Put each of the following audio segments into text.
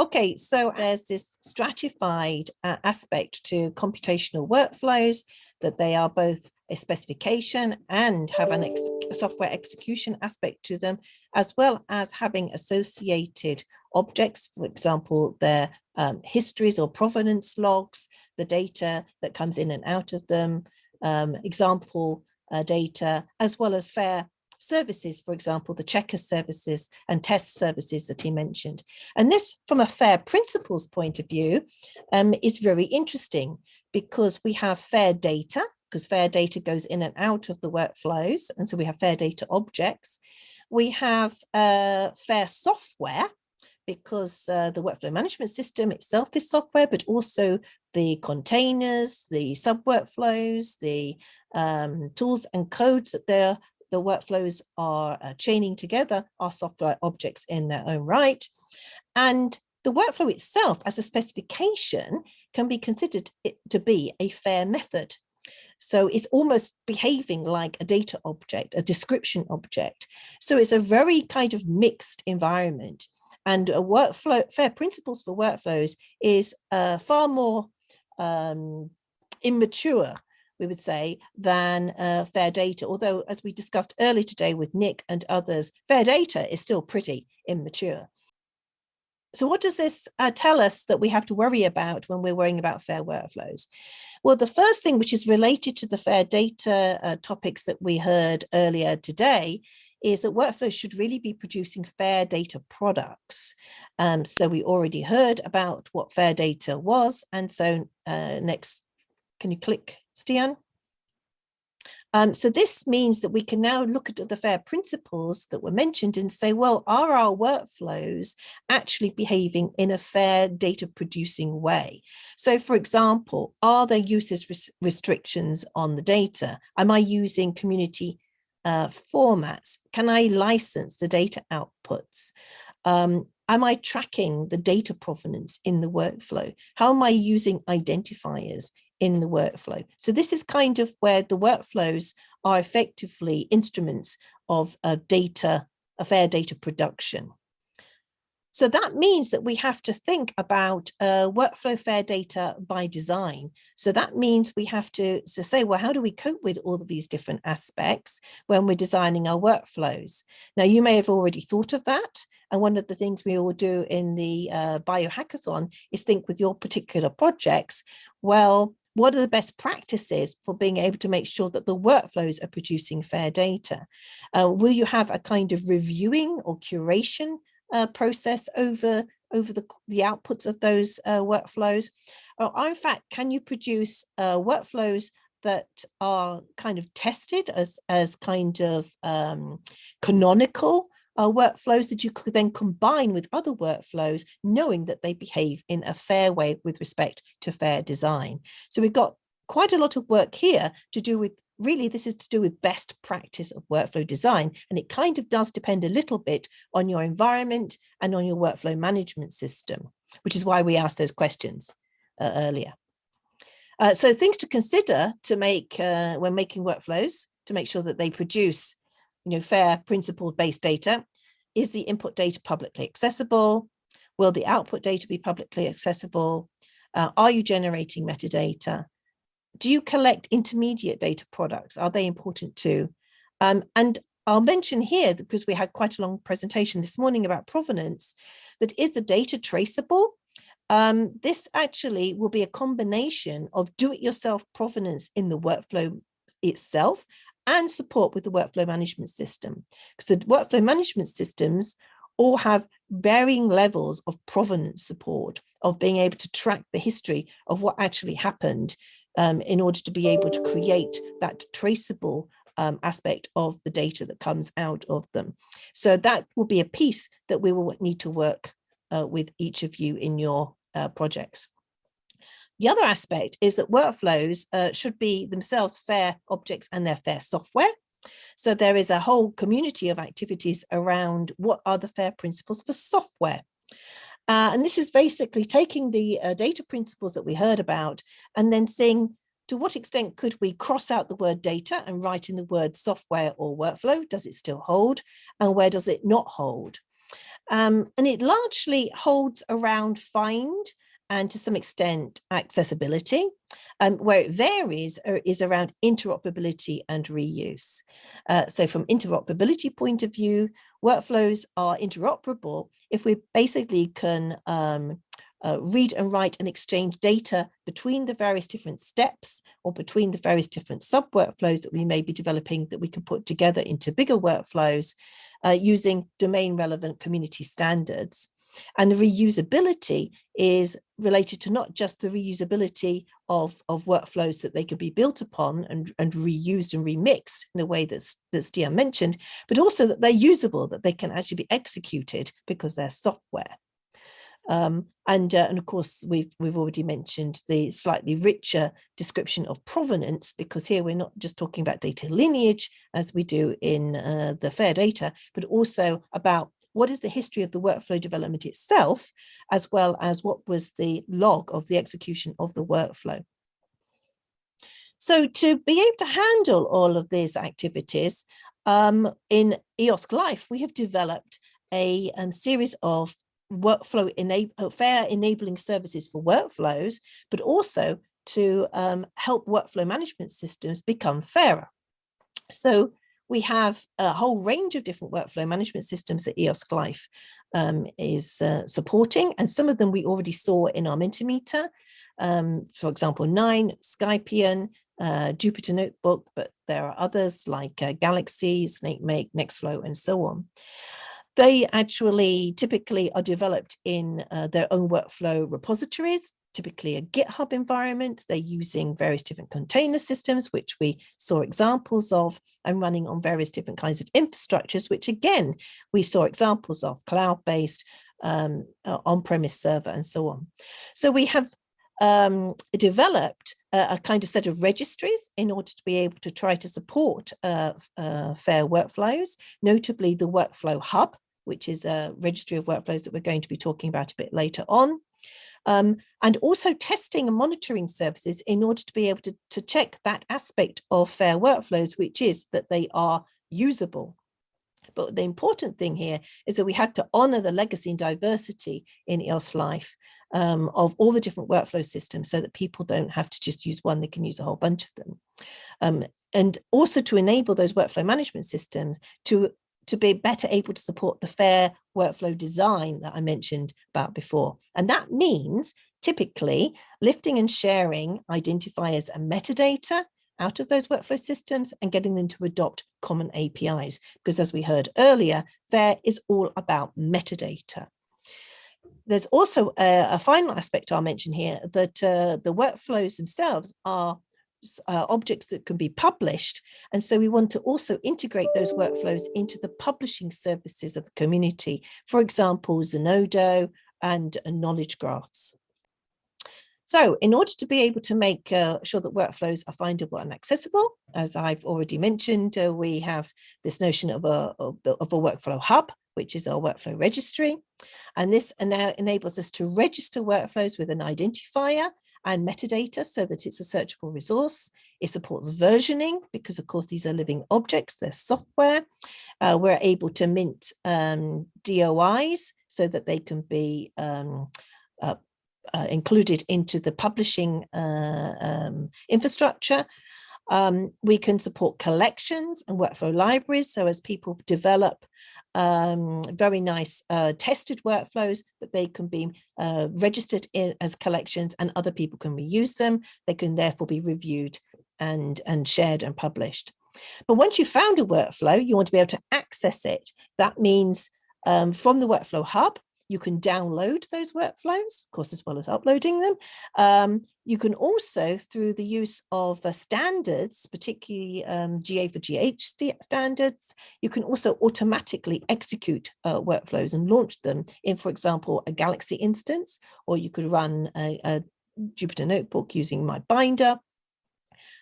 Okay, so there's this stratified aspect to computational workflows, that they are both a specification and have a software execution aspect to them, as well as having associated objects, for example, their histories or provenance logs, the data that comes in and out of them, example data, as well as FAIR services, for example, the checker services and test services that he mentioned. And this, from a FAIR principles point of view, is very interesting, because we have FAIR data, because FAIR data goes in and out of the workflows. And so we have FAIR data objects. We have FAIR software, because the workflow management system itself is software, but also the containers, the sub-workflows, the tools and codes that the workflows are chaining together are software objects in their own right. And the workflow itself as a specification can be considered to be a FAIR method. So it's almost behaving like a data object, a description object. So it's a very kind of mixed environment. And a workflow, FAIR principles for workflows is far more immature, we would say, than FAIR data. Although, as we discussed earlier today with Nick and others, FAIR data is still pretty immature. So what does this tell us that we have to worry about when we're worrying about FAIR workflows? Well, the first thing, which is related to the FAIR data topics that we heard earlier today, is that workflows should really be producing FAIR data products. So we already heard about what FAIR data was. And so next, can you click, Stian? So this means that we can now look at the FAIR principles that were mentioned and say, well, are our workflows actually behaving in a FAIR data producing way? So for example, are there usage restrictions on the data? Am I using community formats? Can I license the data outputs? Am I tracking the data provenance in the workflow? How am I using identifiers in the workflow? So this is kind of where the workflows are effectively instruments of FAIR data production. So that means that we have to think about workflow FAIR data by design. So that means we have to say, well, how do we cope with all of these different aspects when we're designing our workflows? Now, you may have already thought of that. And one of the things we all do in the Bio Hackathon is think with your particular projects, well, what are the best practices for being able to make sure that the workflows are producing FAIR data? Will you have a kind of reviewing or curation process over the outputs of those workflows? Or in fact, can you produce workflows that are kind of tested as kind of canonical workflows that you could then combine with other workflows, knowing that they behave in a fair way with respect to FAIR design? So we've got quite a lot of work here to do with, really, this is to do with best practice of workflow design. And it kind of does depend a little bit on your environment and on your workflow management system, which is why we asked those questions earlier. So things to consider to make when making workflows to make sure that they produce FAIR principle-based data. Is the input data publicly accessible? Will the output data be publicly accessible? Are you generating metadata? Do you collect intermediate data products? Are they important too? And I'll mention here, because we had quite a long presentation this morning about provenance, that is the data traceable? This actually will be a combination of do-it-yourself provenance in the workflow itself and support with the workflow management system, because the workflow management systems all have varying levels of provenance support, of being able to track the history of what actually happened in order to be able to create that traceable aspect of the data that comes out of them. So that will be a piece that we will need to work with each of you in your projects. The other aspect is that workflows should be themselves FAIR objects and their FAIR software. So there is a whole community of activities around what are the FAIR principles for software. And this is basically taking the data principles that we heard about and then seeing to what extent could we cross out the word data and write in the word software or workflow? Does it still hold? And where does it not hold? And it largely holds around find and to some extent accessibility. Where it varies is around interoperability and reuse. So from interoperability point of view, workflows are interoperable if we basically can read and write and exchange data between the various different steps or between the various different sub-workflows that we may be developing that we can put together into bigger workflows using domain-relevant community standards. And the reusability is related to not just the reusability of workflows that they could be built upon and reused and remixed in the way that Stian mentioned, but also that they're usable, that they can actually be executed because they're software. And of course, we've already mentioned the slightly richer description of provenance, because here we're not just talking about data lineage as we do in the FAIR data, but also about what is the history of the workflow development itself, as well as what was the log of the execution of the workflow. So to be able to handle all of these activities, in EOSC Life, we have developed a series of workflow FAIR enabling services for workflows, but also to help workflow management systems become fairer. So we have a whole range of different workflow management systems that EOSC Life is supporting, and some of them we already saw in our Mentimeter. For example, 9, Skypian, Jupyter Notebook, but there are others like Galaxy, SnakeMake, Nextflow, and so on. They actually typically are developed in their own workflow repositories, typically a GitHub environment. They're using various different container systems, which we saw examples of, and running on various different kinds of infrastructures, which again, we saw examples of cloud-based, on-premise server, and so on. So we have developed a kind of set of registries in order to be able to try to support FAIR workflows, notably the Workflow Hub, which is a registry of workflows that we're going to be talking about a bit later on. And also testing and monitoring services in order to be able to check that aspect of FAIR workflows, which is that they are usable. But the important thing here is that we had to honor the legacy and diversity in EOSC Life of all the different workflow systems, so that people don't have to just use one, they can use a whole bunch of them. And also to enable those workflow management systems to be better able to support the FAIR workflow design that I mentioned about before. And that means typically lifting and sharing identifiers and metadata out of those workflow systems and getting them to adopt common APIs. Because as we heard earlier, FAIR is all about metadata. There's also a final aspect I'll mention here, that the workflows themselves are objects that can be published. And so we want to also integrate those workflows into the publishing services of the community, for example, Zenodo and knowledge graphs. So in order to be able to make sure that workflows are findable and accessible, as I've already mentioned, we have this notion of a workflow hub, which is our workflow registry. And this now enables us to register workflows with an identifier and metadata so that it's a searchable resource. It supports versioning because, of course, these are living objects, they're software. We're able to mint DOIs so that they can be included into the publishing infrastructure. We can support collections and workflow libraries. So as people develop very nice tested workflows, that they can be registered as collections and other people can reuse them. They can therefore be reviewed and shared and published. But once you've found a workflow, you want to be able to access it. That means from the Workflow Hub, you can download those workflows, of course, as well as uploading them. You can also, through the use of standards, particularly GA for GH standards, you can also automatically execute workflows and launch them in, for example, a Galaxy instance, or you could run a Jupyter Notebook using my binder.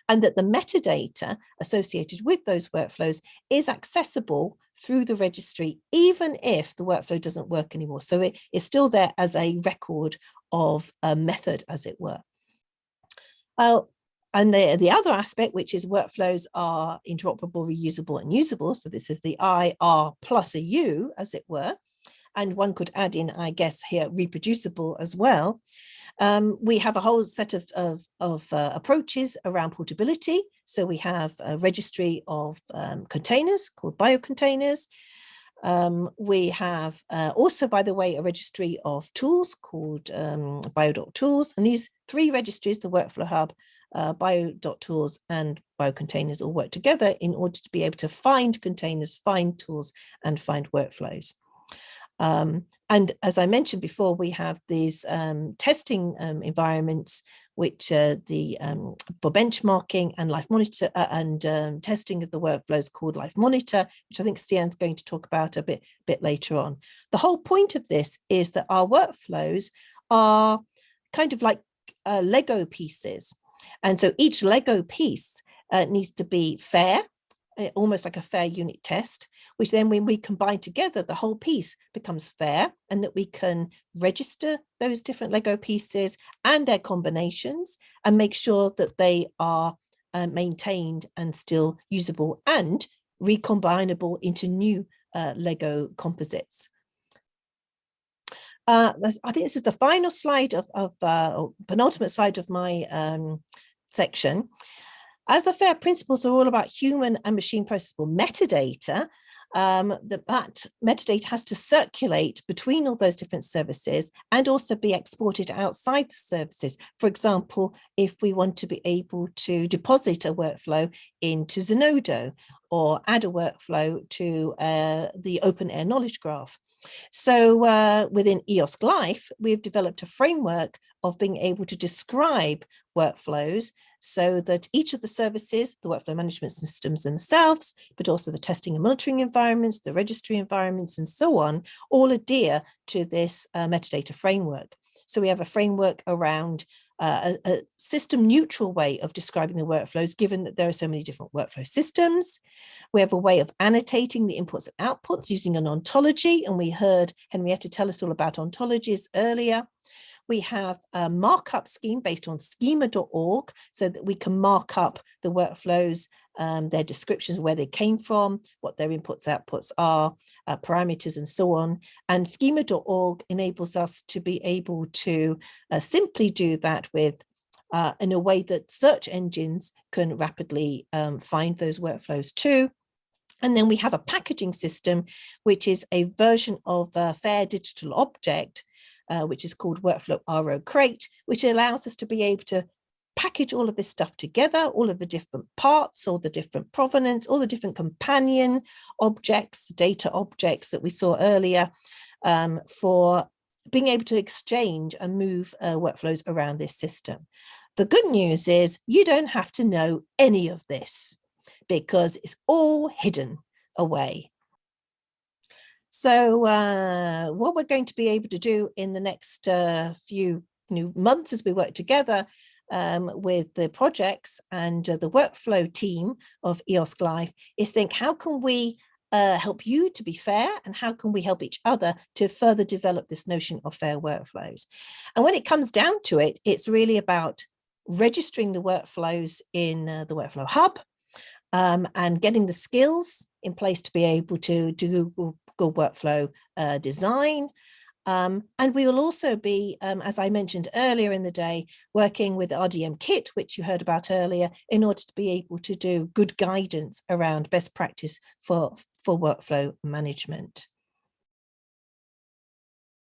And that the metadata associated with those workflows is accessible through the registry, even if the workflow doesn't work anymore. So it is still there as a record of a method, as it were. And the other aspect, which is workflows are interoperable, reusable, and usable. So this is the I, R plus a U, as it were. and one could add in, I guess, here, reproducible as well. We have a whole set of approaches around portability. So we have a registry of containers called biocontainers. We have also, by the way, a registry of tools called bio.tools. And these three registries, the Workflow Hub, bio.tools and biocontainers, all work together in order to be able to find containers, find tools, and find workflows. And as I mentioned before, we have these testing environments, which for benchmarking and life monitor and testing of the workflows called Life Monitor, which I think Stian's going to talk about a bit later on. The whole point of this is that our workflows are kind of like Lego pieces. And so each Lego piece needs to be fair, almost like a fair unit test, which then when we combine together, the whole piece becomes fair, and that we can register those different Lego pieces and their combinations and make sure that they are maintained and still usable and recombinable into new Lego composites. I think this is the final slide or penultimate slide of my section. As the FAIR principles are all about human and machine processable metadata, that metadata has to circulate between all those different services and also be exported outside the services. For example, if we want to be able to deposit a workflow into Zenodo or add a workflow to the open air knowledge graph. So within EOSC Life, we've developed a framework of being able to describe workflows so that each of the services, the workflow management systems themselves, but also the testing and monitoring environments, the registry environments, and so on, all adhere to this metadata framework. So we have a framework around a system neutral way of describing the workflows, given that there are so many different workflow systems. We have a way of annotating the inputs and outputs using an ontology, and we heard Henrietta tell us all about ontologies earlier. We have a markup scheme based on schema.org so that we can mark up the workflows, their descriptions, where they came from, what their inputs, outputs are, parameters, and so on. And schema.org enables us to be able to simply do that with in a way that search engines can rapidly find those workflows too. And then we have a packaging system, which is a version of a FAIR digital object, which is called Workflow RO Crate, which allows us to be able to package all of this stuff together, all of the different parts, all the different provenance, all the different companion objects, data objects that we saw earlier, for being able to exchange and move workflows around this system. The good news is you don't have to know any of this because it's all hidden away. So what we're going to be able to do in the next few months as we work together with the projects and the workflow team of EOSC Life is think, how can we help you to be fair, and how can we help each other to further develop this notion of fair workflows? And when it comes down to it, it's really about registering the workflows in the Workflow Hub and getting the skills in place to be able to do Google Workflow design. And we will also be, as I mentioned earlier in the day, working with RDM Kit, which you heard about earlier, in order to be able to do good guidance around best practice for workflow management.